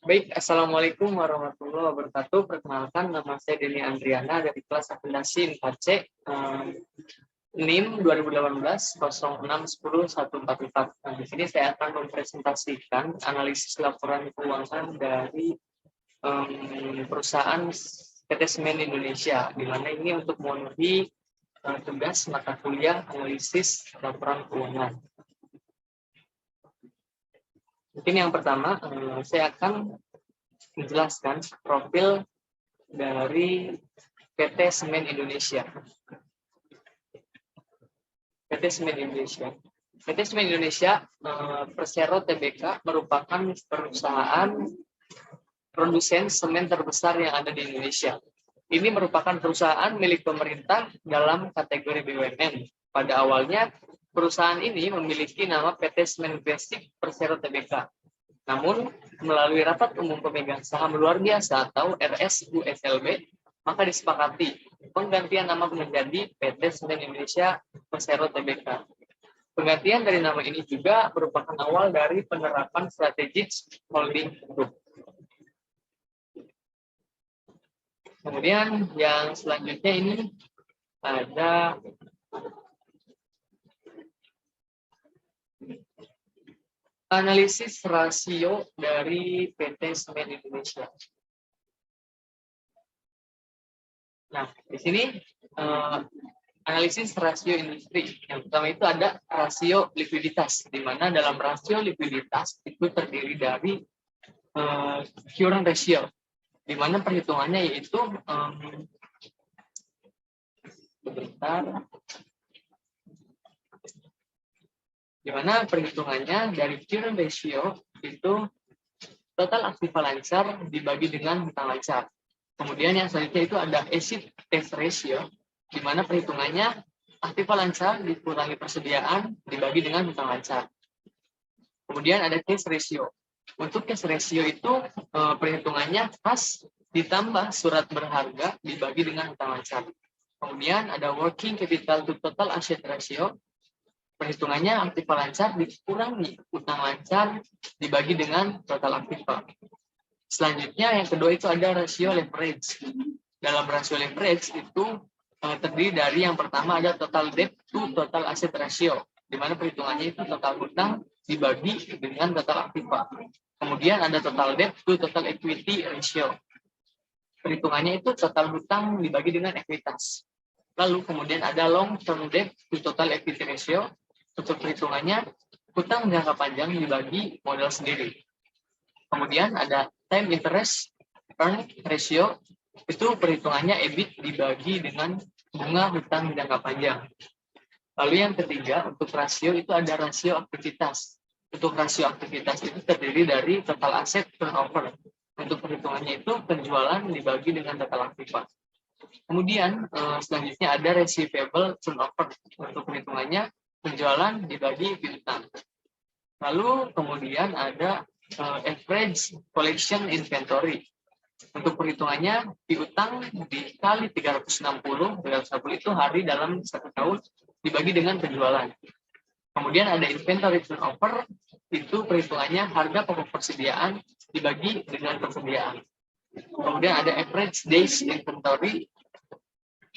Baik, Assalamualaikum warahmatullahi wabarakatuh. Perkenalkan, nama saya Deni Andriana dari kelas akuntansi 4C, NIM 2018-06-10-144. Nah, di sini saya akan mempresentasikan analisis laporan keuangan dari perusahaan PT Semen Indonesia, di mana ini untuk memenuhi tugas mata kuliah analisis laporan keuangan. Mungkin yang pertama, saya akan menjelaskan profil dari PT Semen Indonesia. PT Semen Indonesia. PT Semen Indonesia Persero Tbk merupakan perusahaan produsen semen terbesar yang ada di Indonesia. Ini merupakan perusahaan milik pemerintah dalam kategori BUMN. Pada awalnya, perusahaan ini memiliki nama PT Semen Gresik Persero Tbk. Namun, melalui rapat umum pemegang saham luar biasa atau RSUSLB, maka disepakati penggantian nama menjadi PT Semen Indonesia Persero Tbk. Penggantian dari nama ini juga merupakan awal dari penerapan strategik holding group. Kemudian yang selanjutnya ini ada analisis rasio dari PT Semen Indonesia. Nah, di sini analisis rasio industri. Yang pertama itu ada rasio likuiditas, di mana dalam rasio likuiditas itu terdiri dari current ratio, di mana perhitungannya yaitu di mana perhitungannya dari current ratio itu total aktiva lancar dibagi dengan hutang lancar. Kemudian yang selanjutnya itu ada acid test ratio, di mana perhitungannya aktiva lancar dikurangi persediaan dibagi dengan hutang lancar. Kemudian ada cash ratio. Untuk cash ratio itu perhitungannya kas ditambah surat berharga dibagi dengan hutang lancar. Kemudian ada working capital to total asset ratio. Perhitungannya aktiva lancar dikurangi hutang lancar dibagi dengan total aktiva. Selanjutnya yang kedua itu ada rasio leverage. Dalam rasio leverage itu terdiri dari yang pertama ada total debt to total asset ratio, di mana perhitungannya itu total hutang dibagi dengan total aktiva. Kemudian ada total debt to total equity ratio. Perhitungannya itu total hutang dibagi dengan ekuitas. Lalu kemudian ada long term debt to total equity ratio. Untuk perhitungannya hutang jangka panjang dibagi modal sendiri. Kemudian ada time interest earn ratio, itu perhitungannya EBIT dibagi dengan bunga hutang jangka panjang. Lalu yang ketiga, untuk rasio itu ada rasio aktivitas. Untuk rasio aktivitas itu terdiri dari total aset turnover. Untuk perhitungannya itu penjualan dibagi dengan total aktiva. Kemudian selanjutnya ada receivable turnover. Untuk perhitungannya penjualan dibagi piutang. Lalu kemudian ada average collection inventory. Untuk perhitungannya piutang dikali 360 itu hari dalam satu tahun dibagi dengan penjualan. Kemudian ada inventory turnover, itu perhitungannya harga pokok persediaan dibagi dengan persediaan. Kemudian ada average days inventory,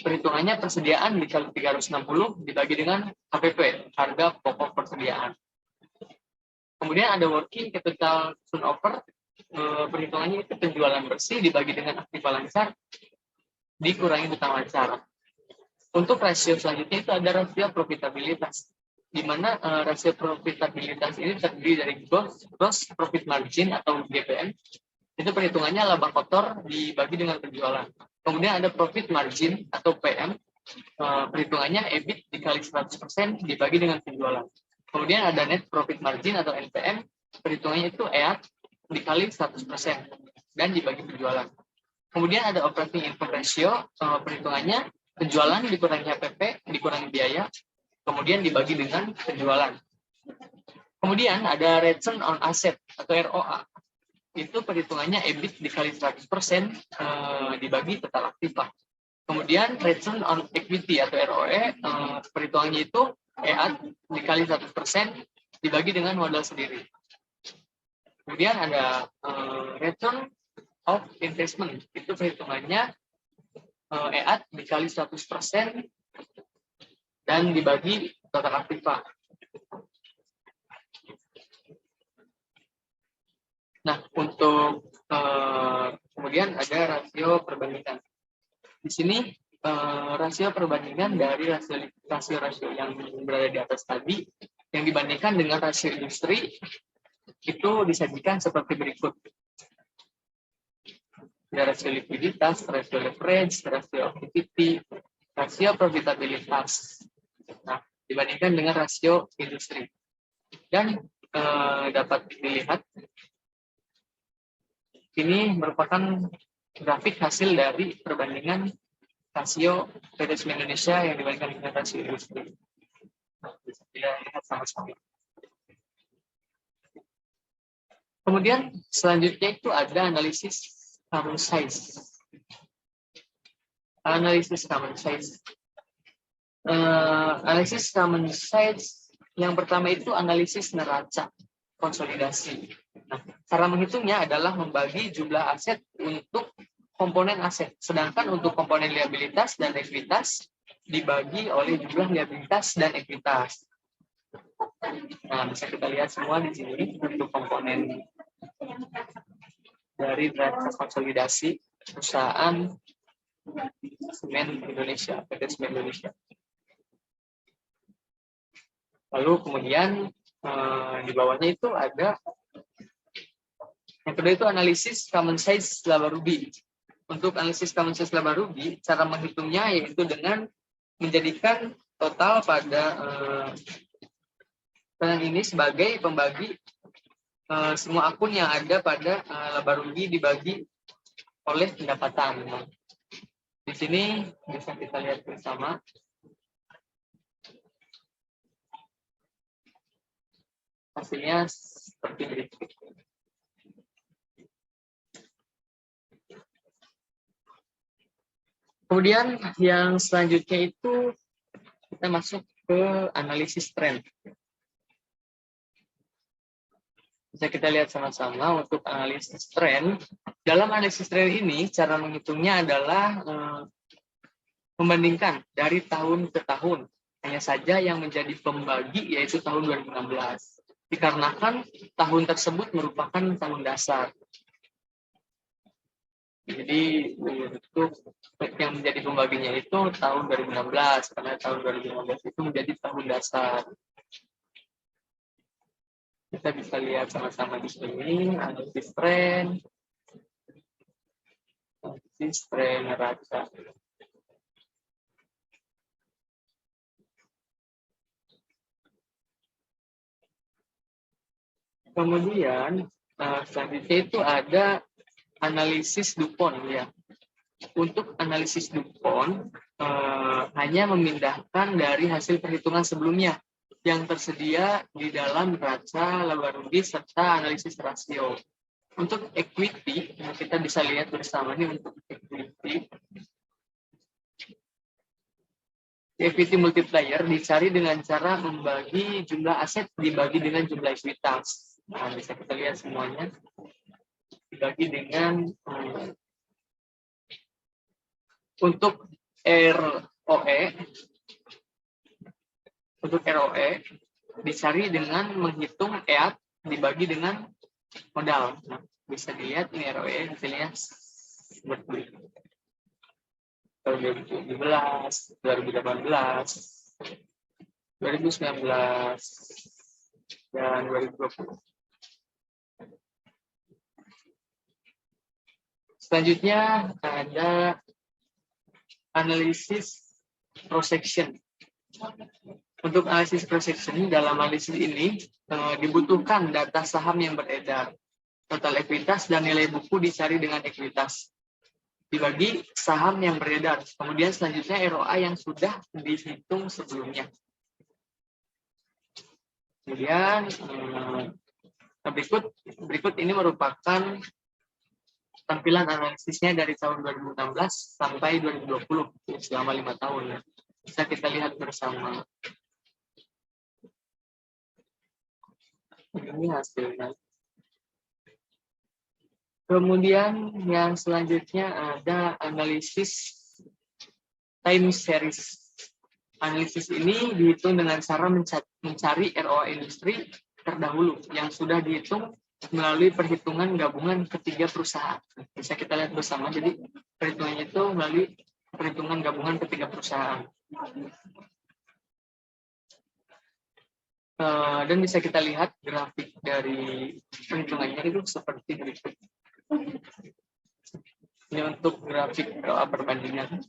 perhitungannya persediaan dikali 360 dibagi dengan HPP, harga pokok persediaan. Kemudian ada working capital turnover, perhitungannya itu penjualan bersih dibagi dengan aktiva lancar dikurangi hutang lancar. Untuk rasio selanjutnya itu ada rasio profitabilitas, di mana rasio profitabilitas ini terdiri dari gross profit margin atau GPM. Itu perhitungannya laba kotor dibagi dengan penjualan. Kemudian ada profit margin atau PM, perhitungannya EBIT dikali 100% dibagi dengan penjualan. Kemudian ada net profit margin atau NPM, perhitungannya itu EAT dikali 100% dan dibagi penjualan. Kemudian ada operating income ratio, perhitungannya penjualan dikurangi HPP dikurangi biaya, kemudian dibagi dengan penjualan. Kemudian ada return on asset atau ROA, itu perhitungannya EBIT dikali 100% dibagi total aktiva. Kemudian return on equity atau ROE, perhitungannya itu EAT dikali 100% dibagi dengan modal sendiri. Kemudian ada return of investment, itu perhitungannya EAT dikali 100% dan dibagi total aktiva. Nah, untuk kemudian ada rasio perbandingan. Di sini rasio perbandingan dari rasio yang berada di atas tadi yang dibandingkan dengan rasio industri itu disajikan seperti berikut. Ada rasio likuiditas, rasio leverage, rasio activity, rasio profitabilitas. Nah, dibandingkan dengan rasio industri. Dan dapat dilihat ini merupakan grafik hasil dari perbandingan rasio PT Semen Indonesia yang dibandingkan dengan rasio industri. Nah, bisa kita lihat sama-sama. Kemudian selanjutnya itu ada analisis common size. Analisis common size. Analisis common size yang pertama itu analisis neraca konsolidasi. Nah, cara menghitungnya adalah membagi jumlah aset untuk komponen aset, sedangkan untuk komponen liabilitas dan ekuitas dibagi oleh jumlah liabilitas dan ekuitas. Nah, bisa kita lihat semua di sini untuk komponen dari neraca konsolidasi perusahaan Semen Indonesia, PT Semen Indonesia. Lalu kemudian di bawahnya itu ada yang kedua itu analisis common size laba rugi. Untuk analisis common size laba rugi, cara menghitungnya yaitu dengan menjadikan total pada ini sebagai pembagi semua akun yang ada pada laba rugi dibagi oleh pendapatan. Nah, di sini bisa kita lihat bersama. Hasilnya seperti berikut. Kemudian yang selanjutnya itu kita masuk ke analisis tren. Bisa kita lihat sama-sama untuk analisis tren. Dalam analisis tren ini, cara menghitungnya adalah membandingkan dari tahun ke tahun. Hanya saja yang menjadi pembagi yaitu tahun 2016. Dikarenakan tahun tersebut merupakan tahun dasar. Jadi untuk yang menjadi pembaginya itu tahun 2016, karena tahun 2015 itu menjadi tahun dasar. Kita bisa lihat sama-sama di sini, analisis tren neraca. Kemudian selanjutnya itu ada analisis DuPont ya. Untuk analisis DuPont hanya memindahkan dari hasil perhitungan sebelumnya yang tersedia di dalam neraca laba rugi serta analisis rasio. Untuk equity, kita bisa lihat bersama ini untuk equity multiplier dicari dengan cara membagi jumlah aset dibagi dengan jumlah ekuitas. Nah, bisa kita lihat semuanya dibagi dengan untuk ROE. Untuk ROE dicari dengan menghitung EAT dibagi dengan modal. Nah, bisa dilihat ini ROE hasilnya seperti tahun 2017, 2018, 2019, dan 2020. Selanjutnya ada analisis cross section. Untuk analisis cross section, dalam analisis ini dibutuhkan data saham yang beredar, total ekuitas dan nilai buku dicari dengan ekuitas dibagi saham yang beredar. Kemudian selanjutnya ROA yang sudah dihitung sebelumnya. Kemudian berikut ini merupakan tampilan analisisnya dari tahun 2016 sampai 2020 selama 5 tahun. Bisa kita lihat bersama. Ini hasilnya. Kemudian yang selanjutnya ada analisis time series. Analisis ini dihitung dengan cara mencari ROI industri terdahulu yang sudah dihitung melalui perhitungan gabungan ketiga perusahaan. Bisa kita lihat bersama, jadi perhitungannya itu melalui perhitungan gabungan ketiga perusahaan. Dan bisa kita lihat grafik dari perhitungannya itu seperti berikut. Ini untuk grafik perbandingan.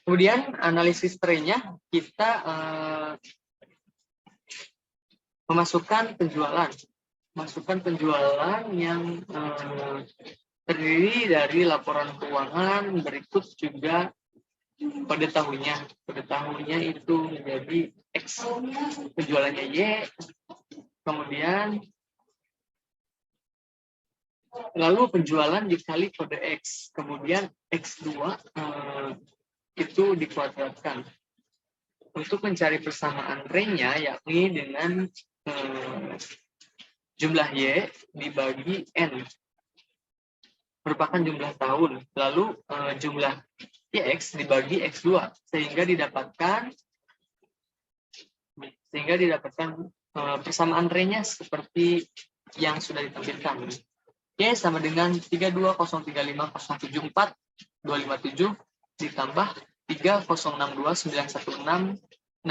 Kemudian analisis trennya kita memasukkan penjualan. Masukkan penjualan yang terdiri dari laporan keuangan, berikut juga pada tahunnya. Pada tahunnya itu menjadi X, penjualannya Y, kemudian lalu penjualan dikali kode X, kemudian X2 itu dikuadratkan. Untuk mencari persamaan range-nya, yakni dengan jumlah Y dibagi N, merupakan jumlah tahun, lalu jumlah YX dibagi X2, sehingga didapatkan persamaan range-nya seperti yang sudah ditampilkan. Y sama dengan 32035074257 ditambah 30629166556,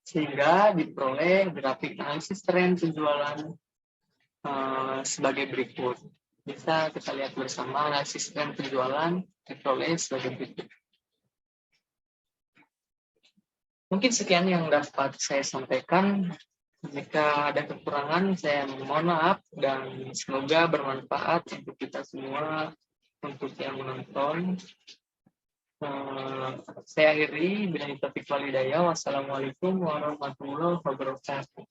sehingga diperoleh grafik analisis tren penjualan sebagai berikut. Bisa kita lihat bersama analisis tren penjualan diperoleh sebagai berikut. Mungkin sekian yang dapat saya sampaikan. Jika ada kekurangan, saya mohon maaf, dan semoga bermanfaat untuk kita semua, untuk yang menonton. Saya akhiri, billahi taufiq wal hidayah. Wassalamualaikum warahmatullahi wabarakatuh.